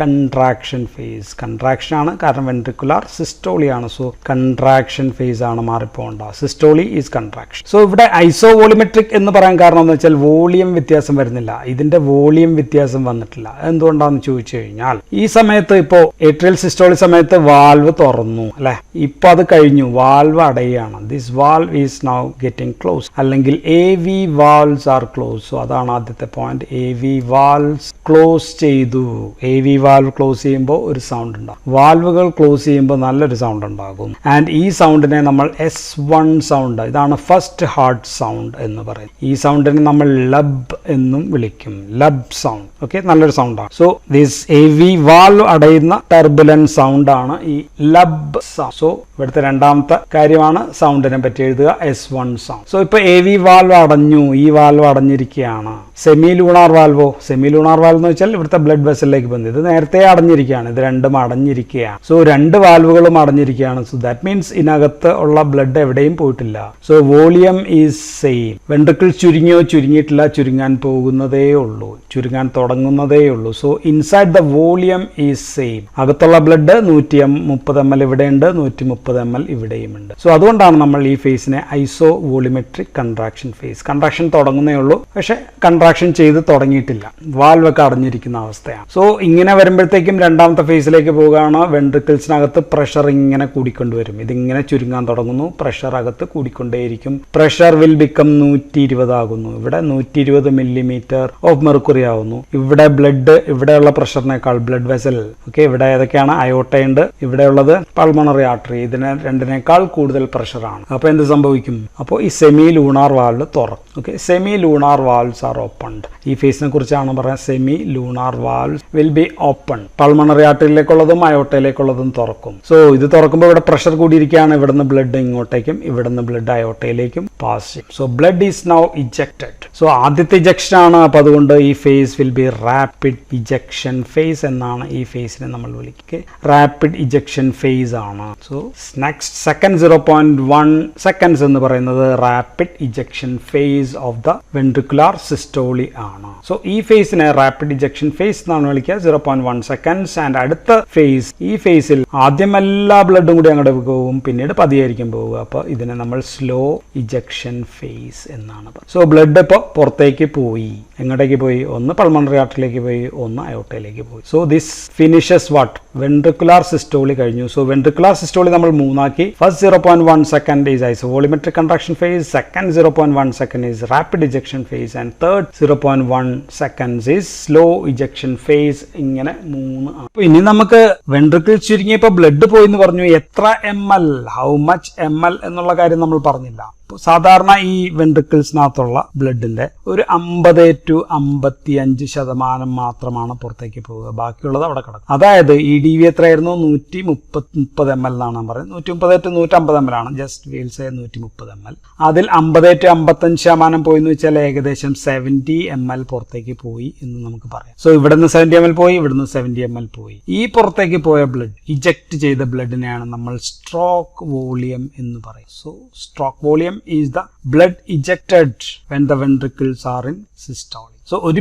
കൺട്രാക്ഷൻ ഫേസ്. കൺട്രാക്ഷൻ ആണ്, കാരണം വെൻട്രിക്കുലാർ സിസ്റ്റോളി ആണ്. സോ കൺട്രാക്ഷൻ ഫേസ് ആണ്, മാറിപ്പോണ്ട. Systole is contraction. സോ ഇവിടെ ഐസോവോളിമെട്രിക് എന്ന് പറയാൻ കാരണം എന്ന് വെച്ചാൽ വോളിയം വ്യത്യാസം വരുന്നില്ല, ഇതിന്റെ വോളിയം വ്യത്യാസം വന്നിട്ടില്ല. എന്തുകൊണ്ടാണെന്ന് ചോദിച്ചു കഴിഞ്ഞാൽ ഈ സമയത്ത് ഇപ്പോൾ ഏട്രിയൽ സിസ്റ്റോളി സമയത്ത് വാൽവ് തുറന്നു അല്ലെ, ഇപ്പൊ അത് കഴിഞ്ഞു, വാൽവ് അടയാണ്. This valve is now getting close, അല്ലെങ്കിൽ AV valves are close. So അതാണ് ആദ്യത്തെ പോയിന്റ്. AV വാൽവ്സ് ക്ലോസ് ചെയ്തു. AV വാൽവ് ക്ലോസ് ചെയ്യുമ്പോൾ ഒരു സൗണ്ട് ഉണ്ടാകും, വാൽവുകൾ ക്ലോസ് ചെയ്യുമ്പോൾ നല്ലൊരു സൗണ്ട് ഉണ്ടാകും. ആൻഡ് ഈ സൗണ്ടിനെ നമ്മൾ S1 സൗണ്ട്, ഇതാണ് ഫസ്റ്റ് ഹാർട്ട് സൗണ്ട് എന്ന് പറയും. ഈ സൗണ്ടിനെ നമ്മൾ ലബ് എന്നും വിളിക്കും, ലബ് സൗണ്ട്. ഓക്കെ, നല്ലൊരു സൗണ്ടാണ്. സോ ദിസ് AV വാൽവ് അടയുന്ന ടർബുലന്റ് സൗണ്ട് ആണ് ഈ ലബ് സൗണ്ട്. സോ ഇവിടുത്തെ രണ്ടാമത്തെ കാര്യമാണ് സൗണ്ടിനെ പറ്റി എഴുതുക, S1 സൗണ്ട്. സോ ഇപ്പൊ AV വാൽവ് അടഞ്ഞു, ഈ വാൽവ് അടഞ്ഞിരിക്കുകയാണ്. സെമി ലൂണാർ വാൽവോ? സെമി ലൂണാർ വാൽവ് എന്ന് വെച്ചാൽ ഇവിടുത്തെ ബ്ലഡ് വെസലിലേക്ക് ബന്ധം, ഇത് നേരത്തെ അടഞ്ഞിരിക്കുകയാണ്, ഇത് രണ്ടും അടഞ്ഞിരിക്കുകയാണ്. സോ രണ്ട് വാൽവുകളും അടഞ്ഞിരിക്കുകയാണ്. സോ ദാറ്റ് മീൻസ് ഇതിനകത്ത് ഉള്ള ബ്ലഡ് എവിടെയും പോയിട്ടില്ല. So volume is same. Ventricle ചുരുങ്ങിയോ? ചുരുങ്ങിയിട്ടില്ല, ചുരുങ്ങാൻ പോകുന്നതേ ഉള്ളൂ, ചുരുങ്ങാൻ തുടങ്ങുന്നതേ ഉള്ളൂ. So inside the volume volume is same. അകത്തുള്ള ബ്ലഡ് 130 ml ഇവിടെയുണ്ട്, 130 ml ഇവിടെയുമുണ്ട്. സോ അതുകൊണ്ടാണ് നമ്മൾ ഈ ഫേസിനെ ഐസോ വോളിമെട്രിക് കൺട്രാക്ഷൻ ഫേസ്. കൺട്രാക്ഷൻ തുടങ്ങുന്നേ ഉള്ളൂ, പക്ഷെ കൺട്രാക്ഷൻ ചെയ്ത് തുടങ്ങിയിട്ടില്ല, വാൽവ് ഒക്കെ അടഞ്ഞിരിക്കുന്ന അവസ്ഥയാണ്. സോ ഇങ്ങനെ വരുമ്പോഴത്തേക്കും രണ്ടാമത്തെ ഫേസിലേക്ക് പോകുകയാണ്. വെൻട്രിക്കിൾസിനകത്ത് പ്രഷർ ഇങ്ങനെ കൂടിക്കൊണ്ടുവരും. ഇതിങ്ങനെ ചുരുങ്ങാൻ തുടങ്ങുന്നു, പ്രഷർ അകത്ത് കൂടിക്കൊണ്ടേയിരിക്കും. പ്രഷർ വിൽ ബിക്കം 120 ആകുന്നു. ഇവിടെ 120 മില്ലിമീറ്റർ ഓഫ് മെർക്കുറി ആവുന്നു. ഇവിടെ ബ്ലഡ് ഇവിടെയുള്ള പ്രഷറിനേക്കാൾ ബ്ലഡ് വെസൽ, ഓക്കെ, ഇവിടെ ഏതൊക്കെയാണ്, അയോട്ടയുണ്ട്, ഇവിടെ ഉള്ളത് പൾമണറി ആർട്ടറി, ഇതിന് രണ്ടിനേക്കാൾ കൂടുതൽ പ്രഷറാണ്. അപ്പോൾ എന്ത് സംഭവിക്കും? അപ്പോൾ ഈ സെമി ലൂണാർ വാൽവ് തുറക്കും. Okay, semi lunar valves are opened. ഈ ഫേസിനെ കുറിച്ചാണ് പറയുന്നത്. Semi lunar valves will be open. Pulmonary ആർട്ടറിയിലേക്കുള്ളതും അയോട്ടയിലേക്കുള്ളതും തുറക്കും. സോ ഇത് തുറക്കുമ്പോൾ ഇവിടെ പ്രഷർ കൂടിയിരിക്കുകയാണ്. ഇവിടുന്ന് ബ്ലഡ് ഇങ്ങോട്ടേക്കും, ഇവിടുന്ന് ബ്ലഡ് അയോട്ടയിലേക്കും പാസ് ചെയ്യും. So blood is now ejected. So ആദ്യത്തെ ഇജക്ഷൻ ആണ്. അപ്പോൾ അതുകൊണ്ട് ഈ phase will be rapid ejection phase എന്നാണ് ഈ ഫേസിനെ നമ്മൾ വിളിക്കുക. റാപ്പിഡ് ഇജക്ഷൻ ഫേസ് ആണ്. സോ നെക്സ്റ്റ് സെക്കൻഡ് 0.1 സെക്കൻഡ്സ് എന്ന് പറയുന്നത് rapid ejection phase of the ventricular systole ആണ്. സോ ഈ ഫേസിനെ റാപ്പിഡ് ഇജക്ഷൻ ഫേസ് എന്നാണ് വിളിക്കുക. 0.1 സെക്കൻഡ്സ്. ആൻഡ് അടുത്ത ഫേസ്, ഈ ഫേസിൽ ആദ്യം എല്ലാ ബ്ലഡും കൂടി അങ്ങോട്ട് പോകും, പിന്നീട് പതിയായിരിക്കും പോവുക. അപ്പോൾ ഇതിനെ നമ്മൾ സ്ലോ ഇജക്ഷൻ ഫേസ് എന്നാണ് പറയുന്നത്. സോ ബ്ലഡ് ഇപ്പോൾ പുറത്തേക്ക് പോയി. എങ്ങോട്ടേക്ക് പോയി? ഒന്ന് പൾമണറി ആർട്ടറിയിലേക്ക് പോയി, ഒന്ന് അയോട്ടയിലേക്ക് പോയി. So this finishes what? Ventricular systole കഴിഞ്ഞു. സോ വെൻട്രിക്കുലാർ സിസ്റ്റോളി നമ്മൾ മൂന്നാക്കി. First 0.1 second is isovolumetric contraction phase, second 0.1 second is rapid ejection phase, and third 0.1 seconds is slow ejection phase. ഇങ്ങനെ 3 ആണ്. അപ്പോൾ ഇനി നമുക്ക് വെൻട്രിക്കിൾ ചുരുങ്ങിയപ്പോൾ ബ്ലഡ് പോയി എന്ന് പറഞ്ഞു. എത്ര ml, ഹൗ മച്ച് ml എന്നുള്ള കാര്യം നമ്മൾ പറഞ്ഞില്ല. സാധാരണ ഈ വെൻട്രിക്കിൾസിനകത്തുള്ള ബ്ലഡിന്റെ ഒരു 50 to 55% മാത്രമാണ് പുറത്തേക്ക് പോവുക. ബാക്കിയുള്ളത് അവിടെ കിടക്കും. അതായത് ഈ ഡി വി എത്രയായിരുന്നു? 130 ml എന്നാണ് പറയുന്നത്. 130 to 150 ml ആണ്. Just wheel say 130 ml. അതിൽ 50 to 55% പോയി എന്ന് വെച്ചാൽ ഏകദേശം 70 ml പുറത്തേക്ക് പോയി എന്ന് നമുക്ക് പറയാം. സോ ഇവിടുന്ന് 70 ml പോയി, ഇവിടുന്ന് 70 ml പോയി. ഈ പുറത്തേക്ക് പോയ ബ്ലഡ്, ഇജക്ട് ചെയ്ത ബ്ലഡിനെയാണ് നമ്മൾ സ്ട്രോക്ക് വോളിയം എന്ന് പറയും. So stroke volume is the blood ejected when the ventricles are in systole. So ഒരു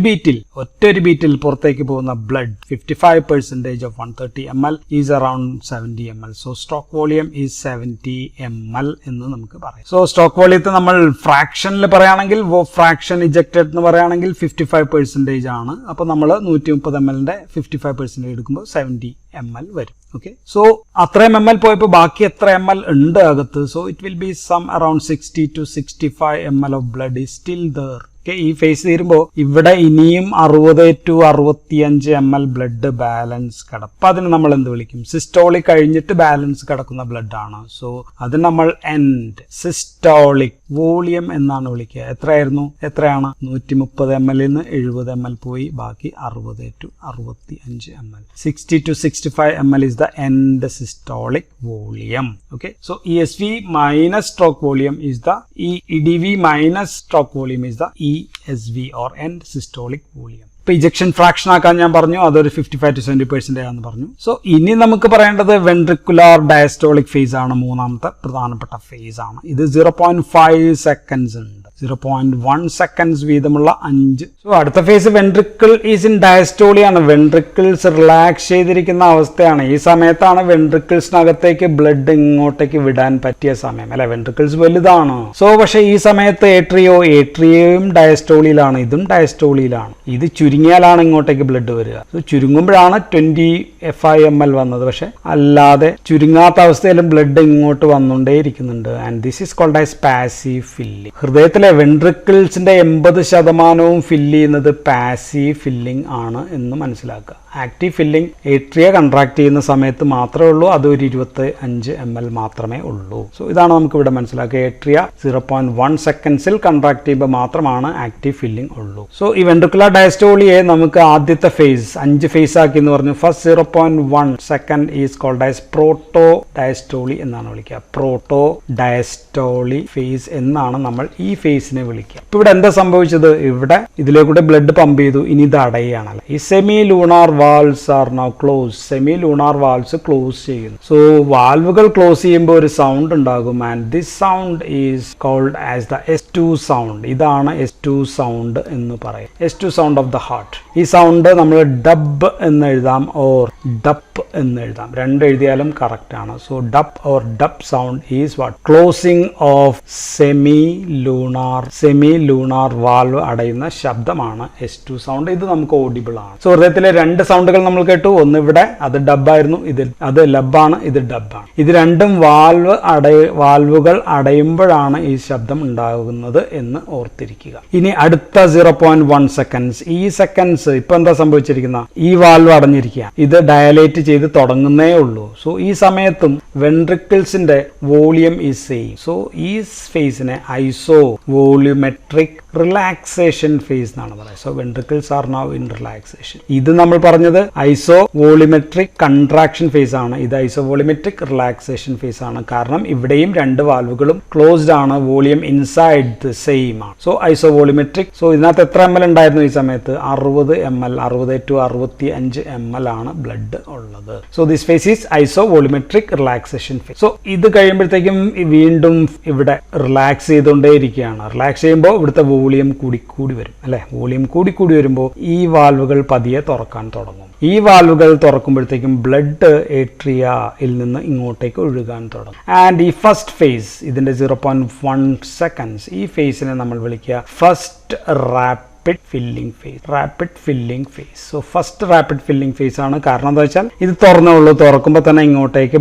ബീറ്റിൽ പുറത്തേക്ക് പോകുന്ന blood 55% of 130 ml is around 70 ml. So stroke volume is 70 ml എന്ന് നമുക്ക് പറയാം. സോ സ്ട്രോക്ക് വോളിയത്തെ നമ്മൾ ഫ്രാക്ഷനിൽ പറയുകയാണെങ്കിൽ, ഫ്രാക്ഷൻ ഇജക്റ്റഡ് എന്ന് പറയുകയാണെങ്കിൽ 55% ആണ്. അപ്പോൾ നമ്മൾ 130 ml 55% എടുക്കുമ്പോൾ 70 ml വരും. ഓക്കെ, സോ അത്രയും ml പോയപ്പോൾ ബാക്കി എത്ര ml ഉണ്ട് അകത്ത്? So it will be some around 60 to 65 ml of blood is still there. ഈ ഫേസ് തീരുമ്പോൾ ഇവിടെ ഇനിയും 60 to 65 ml ബ്ലഡ് ബാലൻസ് കിടക്കും. അപ്പൊ അതിന് നമ്മൾ എന്ത് വിളിക്കും? സിസ്റ്റോളിക് കഴിഞ്ഞിട്ട് ബാലൻസ് കിടക്കുന്ന ബ്ലഡ് ആണ്. സോ അത് നമ്മൾ എൻഡ് സിസ്റ്റോളിക് വോളിയം എന്നാണ് വിളിക്കുക. എത്രയാണ്? 130 ml നിന്ന് 70 ml പോയി, ബാക്കി 60 to 65 ml. 60 to 65 ml is the end systolic volume. Okay, so ESV minus stroke volume is the EDV minus stroke volume is the ESV or end systolic volume. ഇപ്പൊ ejection fraction ആക്കാൻ ഞാൻ പറഞ്ഞു, അതൊരു 55 to 70% ആണെന്ന് പറഞ്ഞു. So ഇനി നമുക്ക് പറയേണ്ടത് വെൻട്രിക്കുലാർ ഡയസ്റ്റോളിക് ഫേസ് ആണ്. മൂന്നാമത്തെ പ്രധാനപ്പെട്ട ഫേസ് ആണ്. ഇത് 0.5 സെക്കൻഡ്സ് ഉണ്ട്. 0.1 സെക്കൻഡ്സ് വീതമുള്ള 5. സോ അടുത്ത phase ventricle is in diastole ആണ്. വെൻട്രിക്കിൾസ് റിലാക്സ് ചെയ്തിരിക്കുന്ന അവസ്ഥയാണ്. ഈ സമയത്താണ് വെൻട്രിക്കിൾസിനകത്തേക്ക് ബ്ലഡ് ഇങ്ങോട്ടേക്ക് വിടാൻ പറ്റിയ സമയം അല്ലെ. വെൻട്രിക്കിൾസ് വലുതാണ്. സോ പക്ഷെ ഈ സമയത്ത് ഏട്രിയയും ഡയസ്റ്റോളിയിലാണ്, ഇതും ഡയസ്റ്റോളിയിലാണ്. ഇത് ചുരുങ്ങിയാലാണ് ഇങ്ങോട്ടേക്ക് ബ്ലഡ് വരിക. സോ ചുരുങ്ങുമ്പോഴാണ് 25 ml വന്നത്. പക്ഷെ അല്ലാതെ ചുരുങ്ങാത്ത അവസ്ഥയിലും ബ്ലഡ് ഇങ്ങോട്ട് വന്നുകൊണ്ടേയിരിക്കുന്നുണ്ട്. And this is called as passive filling. ഹൃദയത്തിലെ വെൻട്രിക്കിൾസിന്റെ 80% ഫില്ല് ചെയ്യുന്നത് പാസീവ് ഫില്ലിംഗ് ആണ് എന്ന് മനസ്സിലാക്കുക. ആക്റ്റീവ് ഫില്ലിംഗ് ഏട്രിയ കൺട്രാക്ട് ചെയ്യുന്ന സമയത്ത് മാത്രമേ ഉള്ളൂ. അത് ഒരു 25 ml മാത്രമേ ഉള്ളൂ. സോ ഇതാണ് നമുക്ക് ഇവിടെ മനസ്സിലാക്കുക. ഏട്രിയ 0.1 സെക്കൻഡ്സിൽ കൺട്രാക്ട് ചെയ്യുമ്പോൾ മാത്രമാണ് ആക്റ്റീവ് ഫില്ലിംഗ് ഉള്ളൂ. സോ ഈ വെൻട്രിക്കുലർ ഡയസ്റ്റോളിയെ നമുക്ക് ആദ്യത്തെ ഫേസ് 5 ഫേസ് ആക്കി എന്ന് പറഞ്ഞു. First 0.1 second is called as proto diastole എന്നാണ് വിളിക്കുക. പ്രോട്ടോ ഡയസ്റ്റോളി ഫേസ് എന്നാണ് നമ്മൾ ഈ ഫേസ് ഫേസിനെ വിളിക്കുക. ഇപ്പൊ ഇവിടെ എന്താ സംഭവിച്ചത്? ഇവിടെ ഇതിലേക്കൂടെ ബ്ലഡ് പമ്പ് ചെയ്തു, ഇനി ഇത് അടയാണല്ലോ. ഈ semi lunar valves are now close. Semi lunar valves close ചെയ്യുന്നു. സോ വാൽവുകൾ ക്ലോസ് ചെയ്യുമ്പോൾ ഒരു സൗണ്ട് ഉണ്ടാകും. And this sound is called as the S2 sound. ഇതാണ് S2 സൗണ്ട് എന്ന് പറയും. S2 sound of the heart. ഈ സൗണ്ട് നമ്മൾ ഡബ് എന്ന് എഴുതാം ഓർ ഡപ്പ് എന്ന് എഴുതാം. രണ്ട് എഴുതിയാലും കറക്റ്റ് ആണ്. So dup or dup sound is what? Closing of semi lunar valve അടയുന്ന ശബ്ദമാണ് S2 സൗണ്ട്. ഇത് നമുക്ക് ഓഡിബിൾ ആണ്. സോ ഹൃദയത്തിലെ രണ്ട് സൗണ്ടുകൾ നമ്മൾ കേട്ടു. ഒന്ന് ഇവിടെ അത് ഡബായിരുന്നു, അത് ലബാണ്, ഇത് ഡബാണ്. ഇത് രണ്ടും വാൽവുകൾ അടയുമ്പോഴാണ് ഈ ശബ്ദം ഉണ്ടാകുന്നത് എന്ന് ഓർത്തിരിക്കുക. ഇനി അടുത്ത 0.1 സെക്കൻഡ്സ്. ഈ സെക്കൻഡ്സ് ഇപ്പൊ എന്താ സംഭവിച്ചിരിക്കുന്ന? ഈ വാൽവ് അടഞ്ഞിരിക്കുക, ഇത് ഡയലേറ്റ് ചെയ്ത് തുടങ്ങുന്നേ ഉള്ളൂ. സോ ഈ സമയത്തും വെൻട്രിക്കിൾസിന്റെ വോളിയം ഈസ് സെയിം. സോ ഈ ഫേസിനെ ഐസോ വോളിയോമെട്രിക് റിലാക്സേഷൻ ഫേസ് എന്നാണ് പറയുന്നത്. So ventricles are now in relaxation. ഇത് നമ്മൾ പറഞ്ഞത് ഐസോ വോളിയോമെട്രിക് കൺട്രാക്ഷൻ ഫേസ് ആണ്, ഇത് ഐസോ വോളിയോമെട്രിക് റിലാക്സേഷൻ ഫേസ് ആണ്. കാരണം ഇവിടെയും രണ്ട് വാൽവുകളും ക്ലോസ്ഡ് ആണ്, വോളിയം ഇൻസൈഡ് ദ സെയിം ആണ്. സോ ഐസോ വോളിയോമെട്രിക്. സോ ഇതിനകത്ത് എത്ര ml ഉണ്ടായിരുന്നു ഈ സമയത്ത്? 60 ml, 60 to 65 ml ആണ് ബ്ലഡ് ഉള്ളത്. So this phase is iso volumetric relaxation phase. So ഇത് കഴിയുമ്പോഴത്തേക്കും വീണ്ടും ഇവിടെ റിലാക്സ് ചെയ്തുകൊണ്ടേയിരിക്കുകയാണ്. റിലാക്സ് ചെയ്യുമ്പോൾ ഇവിടുത്തെ വോളിയം കൂടി വരും അല്ലെ. വോളിയം കൂടി വരുമ്പോൾ ഈ വാൽവുകൾ പതിയെ തുറക്കാൻ തുടങ്ങും. ഈ വാൽവുകൾ തുറക്കുമ്പോഴത്തേക്കും ബ്ലഡ് ഏട്രിയയിൽ നിന്ന് ഇങ്ങോട്ടേക്ക് ഒഴുകാൻ തുടങ്ങും. ആൻഡ് ഈ ഫസ്റ്റ് ഫേസ്, ഇതിന്റെ 0.1 സെക്കൻഡ്സ്, ഈ ഫേസിനെ നമ്മൾ വിളിക്കുക first rapid filling phase. So first rapid filling phase ആണ്. കാരണം എന്താ വെച്ചാൽ ഇത് തുറന്നുള്ളൂ, തുറക്കുമ്പോൾ തന്നെ ഇങ്ങോട്ടേക്ക്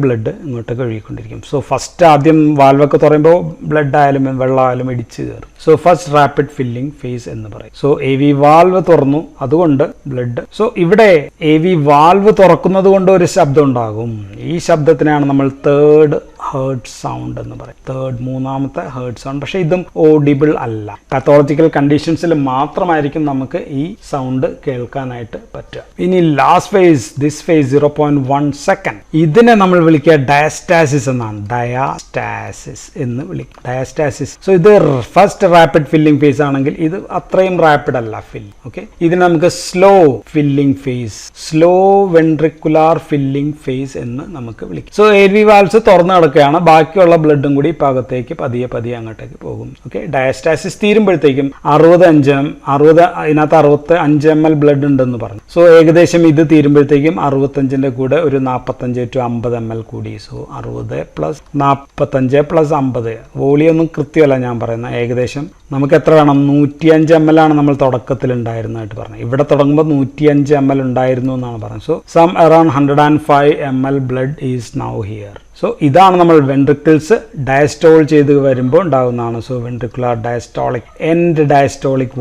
ഒഴുകിക്കൊണ്ടിരിക്കും. സോ ഫസ്റ്റ് ആദ്യം വാൽവൊക്കെ തുറയുമ്പോൾ ബ്ലഡ് ആയാലും വെള്ളമായാലും ഇടിച്ചു കയറും. So first rapid filling phase എന്ന് പറയും. സോ AV വാൽവ് തുറന്നു, അതുകൊണ്ട് ബ്ലഡ്. സോ ഇവിടെ AV വാൽവ് തുറക്കുന്നത് കൊണ്ട് ഒരു ശബ്ദം ഉണ്ടാകും. ഈ ശബ്ദത്തിനാണ് നമ്മൾ തേർഡ് ഹേർട്ട് സൗണ്ട് എന്ന് പറയും. മൂന്നാമത്തെ ഹേർട്ട് സൗണ്ട്. പക്ഷെ ഇതും ഓഡിബിൾ അല്ല. പാത്തോളജിക്കൽ കണ്ടീഷൻസിൽ മാത്രമായിരിക്കും നമുക്ക് ഈ സൗണ്ട് കേൾക്കാനായിട്ട് പറ്റുക. ഇനി last phase, this phase 0.1 second. ഇതിനെ നമ്മൾ വിളിക്കുക ഡയസ്റ്റാസിസ് എന്നാണ്. ഡയസ്റ്റാസിസ് എന്ന് വിളിക്കും. ഡയസ്റ്റാസിസ്. സോ ഇത് ഫസ്റ്റ് റാപ്പിഡ് ഫില്ലിംഗ് ഫേസ് ആണെങ്കിൽ ഇത് അത്രയും റാപ്പിഡ് അല്ല ഫില്ലിംഗ്. ഓക്കെ, ഇതിനെ നമുക്ക് slow filling phase, slow ventricular filling phase എന്ന് നമുക്ക് വിളിക്കും. സോ AV വാൽവ്സ് തുറന്നു കിടക്കുകയാണ്. ബാക്കിയുള്ള ബ്ലഡും കൂടി പകത്തേക്ക് പതിയെ അങ്ങോട്ടേക്ക് പോകും. ഓക്കെ, ഡയസ്റ്റാസിസ് തീരുമ്പോഴത്തേക്കും 65 ml ബ്ലഡ് ഉണ്ടെന്ന് പറഞ്ഞു. സോ ഏകദേശം ഇത് തീരുമ്പോഴത്തേക്കും 65ന്റെ കൂടെ ഒരു 45 to 50 ml കൂടി. സോ 60 + 45 + 50. വോളിയൊന്നും കൃത്യമല്ല ഞാൻ പറയുന്നത്. ഏകദേശം നമുക്ക് എത്ര വേണം? 105 ml ആണ് നമ്മൾ തുടക്കത്തിൽ ഉണ്ടായിരുന്നതായിട്ട് പറഞ്ഞു. ഇവിടെ തുടങ്ങുമ്പോൾ 105 ml ഉണ്ടായിരുന്നു എന്നാണ് പറഞ്ഞത്. So some around 105 ml blood is now here. So ഇതാണ് നമ്മൾ വെൻട്രിക്കിൾസ് ഡയസ്റ്റോൾ ചെയ്ത് വരുമ്പോൾ ഉണ്ടാകുന്നതാണ്. So ventricular diastolic end diastolic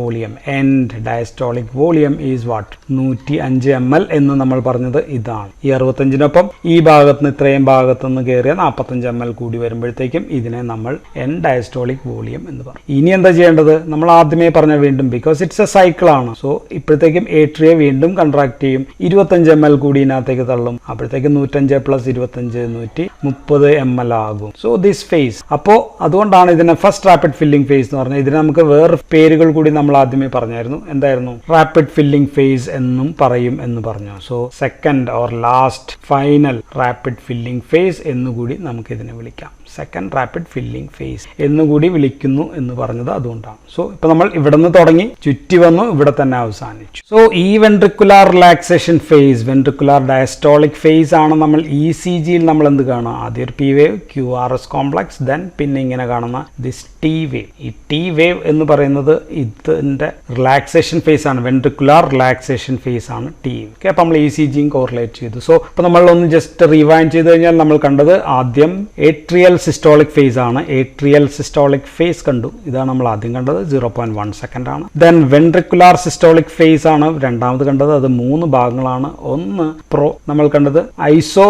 volume is what? 105 ml എന്ന് നമ്മൾ പറഞ്ഞത് ഇതാണ്. ഈ 65നൊപ്പം ഈ ഭാഗത്തുനിന്ന് ഇത്രയും ഭാഗത്തുനിന്ന് കയറിയ 45 ml കൂടി വരുമ്പോഴത്തേക്കും ഇതിനെ നമ്മൾ എൻഡ് ഡയസ്റ്റോളിക് വോളിയം എന്ന് പറയും. ഇനി എന്താ ചെയ്യേണ്ടത്? നമ്മൾ ആദ്യമേ പറഞ്ഞ വീണ്ടും, ബിക്കോസ് ഇറ്റ്സ് എ സൈക്കിൾ ആണ്. സോ ഇപ്പോഴത്തേക്കും ഏട്രിയ വീണ്ടും കൺട്രാക്ട് ചെയ്യും. 25 ml കൂടി ഇതിനകത്തേക്ക് തള്ളും. അപ്പോഴത്തേക്കും 105 + 25 130 ml ആകും. So this face. അപ്പോൾ അതുകൊണ്ടാണ് ഇതിനെ ഫസ്റ്റ് റാപ്പിഡ് ഫില്ലിംഗ് ഫേസ് എന്ന് പറഞ്ഞത്. ഇതിന് നമുക്ക് വേറെ പേരുകൾ കൂടി നമ്മൾ ആദ്യമേ പറഞ്ഞായിരുന്നു. എന്തായിരുന്നു? റാപ്പിഡ് ഫില്ലിംഗ് ഫേസ് എന്നും പറയും എന്ന് പറഞ്ഞു. So second or last final rapid filling phase എന്നുകൂടി നമുക്ക് ഇതിനെ വിളിക്കാം. സെക്കൻഡ് റാപ്പിഡ് ഫില്ലിംഗ് ഫേസ് എന്നുകൂടി വിളിക്കുന്നു എന്ന് പറഞ്ഞത് അതുകൊണ്ടാണ്. സോ ഇപ്പൊ നമ്മൾ ഇവിടെ നിന്ന് തുടങ്ങി ചുറ്റി വന്നു, ഇവിടെ തന്നെ അവസാനിച്ചു. സോ ഈ ventricular relaxation phase, ventricular diastolic phase ആണ് നമ്മൾ ECGയിൽ നമ്മൾ എന്ത് കാണുക? ആദ്യം ഒരു P wave, QRS complex, then പിന്നെ ഇങ്ങനെ കാണുന്ന ദിസ് T വേവ്. ഈ T വേവ് എന്ന് പറയുന്നത് ഇതിന്റെ റിലാക്സേഷൻ ഫേസ് ആണ്. വെൻട്രിക്കുലാർ റിലാക്സേഷൻ ഫേസ് ആണ് T. ഓക്കെ, അപ്പൊ നമ്മൾ ECGയും കോറിലേറ്റ് ചെയ്തു. സോ ഇപ്പൊ നമ്മൾ ഒന്ന് ജസ്റ്റ് റിവൈൻഡ് ചെയ്ത് കഴിഞ്ഞാൽ നമ്മൾ കണ്ടത് ആദ്യം ഏട്രിയൽ സിസ്റ്റോളിക് ഫേസ് ആണ്. ഏട്രിയൽ സിസ്റ്റോളിക് ഫേസ് കണ്ടു. ഇതാണ് നമ്മൾ ആദ്യം കണ്ടത്. 0.1 സെക്കൻഡ് ആണ്. ദെൻ വെൻട്രിക്കുലാർ സിസ്റ്റോളിക് ഫേസ് ആണ് രണ്ടാമത് കണ്ടത്. അത് 3 ഭാഗങ്ങളാണ്. ഒന്ന് നമ്മൾ കണ്ടത് ഐസോ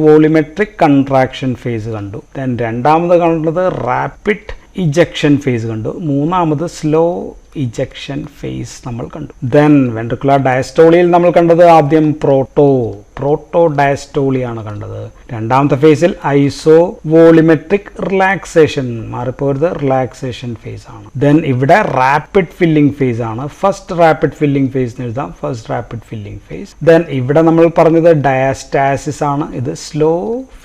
വോളിമെട്രിക് കൺട്രാക്ഷൻ ഫേസ് കണ്ടു. ദെൻ രണ്ടാമത് കണ്ടത് റാപ്പിഡ് ഇജക്ഷൻ ഫേസ് കണ്ടു. മൂന്നാമത് സ്ലോ ഇജക്ഷൻ ഫേസ് നമ്മൾ കണ്ടു. ദെൻ വെൻട്രിക്കുലാർ ഡയസ്റ്റോളിയിൽ നമ്മൾ കണ്ടത് ആദ്യം പ്രോട്ടോ ഡയസ്റ്റോളിയാണ് കണ്ടത്. രണ്ടാമത്തെ ഫേസിൽ ഐസോ വോളിമെട്രിക് റിലാക്സേഷൻ, മാറിപ്പോയത് റിലാക്സേഷൻ ഫേസ് ആണ്. ദെൻ ഇവിടെ റാപ്പിഡ് ഫില്ലിംഗ് ഫേസ് ആണ്. ഫസ്റ്റ് റാപ്പിഡ് ഫില്ലിംഗ് ഫേസ് എന്ന് എഴുതാം, first rapid filling phase. Then ഇവിടെ നമ്മൾ പറഞ്ഞത് ഡയാസ്റ്റാസിസ് ആണ്, ഇത് സ്ലോ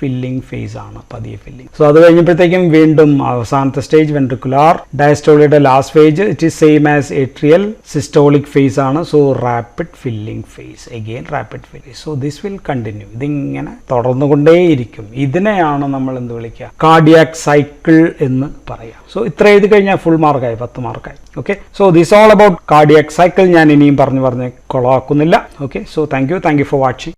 ഫില്ലിംഗ് ഫേസ് ആണ്, പതിയെ ഫില്ലിംഗ്. സോ അത് കഴിഞ്ഞപ്പോഴത്തേക്കും വീണ്ടും അവസാനത്തെ സ്റ്റേജ് വെൻട്രിക്കുലാർ ഡയസ്റ്റോളിയുടെ last phase it is same as atrial systolic phase ആണ്. So rapid filling phase, again rapid filling. So this will continue, ഇതിങ്ങനെ തുടർന്നുകൊണ്ടേയിരിക്കും. ഇതിനെയാണ് നമ്മൾ എന്ത് വിളിക്കുക, കാർഡിയാക് സൈക്കിൾ എന്ന് പറയാം. സോ ഇത്ര എഴുതി കഴിഞ്ഞാൽ ഫുൾ മാർക്കായി, 10 മാർക്കായി. Okay, so this all about cardiac cycle. ഞാൻ ഇനിയും പറഞ്ഞു കൊളാക്കുന്നില്ല. Okay, so thank you for watching.